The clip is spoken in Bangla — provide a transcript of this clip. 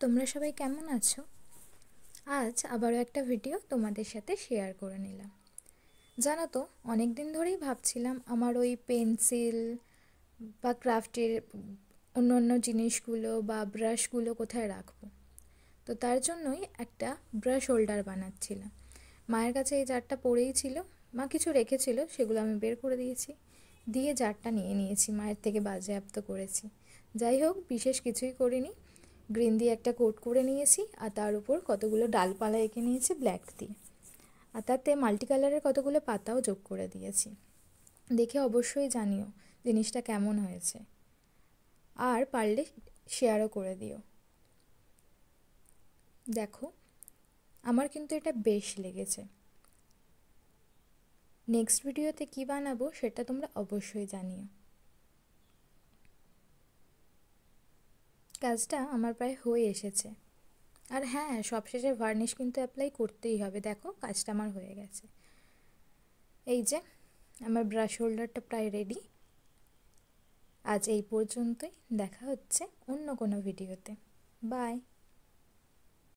তোমরা সবাই কেমন আছো? আজ আবারও একটা ভিডিও তোমাদের সাথে শেয়ার করে নিলাম। জানো তো, অনেক দিন ধরেই ভাবছিলাম আমার ওই পেন্সিল বা ক্রাফটের অন্য অন্য জিনিসগুলো বা ব্রাশগুলো কোথায় রাখবো। তো তার জন্যই একটা ব্রাশ হোল্ডার বানাচ্ছিলাম। মায়ের কাছে এই জারটা পড়েই ছিল, মা কিছু রেখেছিল, সেগুলো আমি বের করে দিয়েছি, দিয়ে জারটা নিয়ে নিয়েছি, মায়ের থেকে বাজেয়াপ্ত করেছি। যাই হোক, বিশেষ কিছুই করিনি। গ্রিন দিয়ে একটা কোট করে নিয়েছি, আর তার উপর কতগুলো ডালপালা এঁকে নিয়েছি ব্ল্যাক দিয়ে, আর তাতে মাল্টি কালারের কতগুলো পাতাও যোগ করে দিয়েছি। দেখে অবশ্যই জানিও জিনিসটা কেমন হয়েছে, আর পারলে শেয়ারও করে দিও। দেখো, আমার কিন্তু এটা বেশ লেগেছে। নেক্সট ভিডিওতে কী বানাবো সেটা তোমরা অবশ্যই জানিও। কাজটা আমার প্রায় হয়ে এসেছে। আর হ্যাঁ, সবশেষে ভার্নিশ কিন্তু অ্যাপ্লাই করতেই হবে। দেখো, কাজটা আমার হয়ে গেছে। এই যে আমার ব্রাশ হোল্ডারটা প্রায় রেডি। আজ এই পর্যন্তই, দেখা হচ্ছে অন্য কোনো ভিডিওতে। বাই।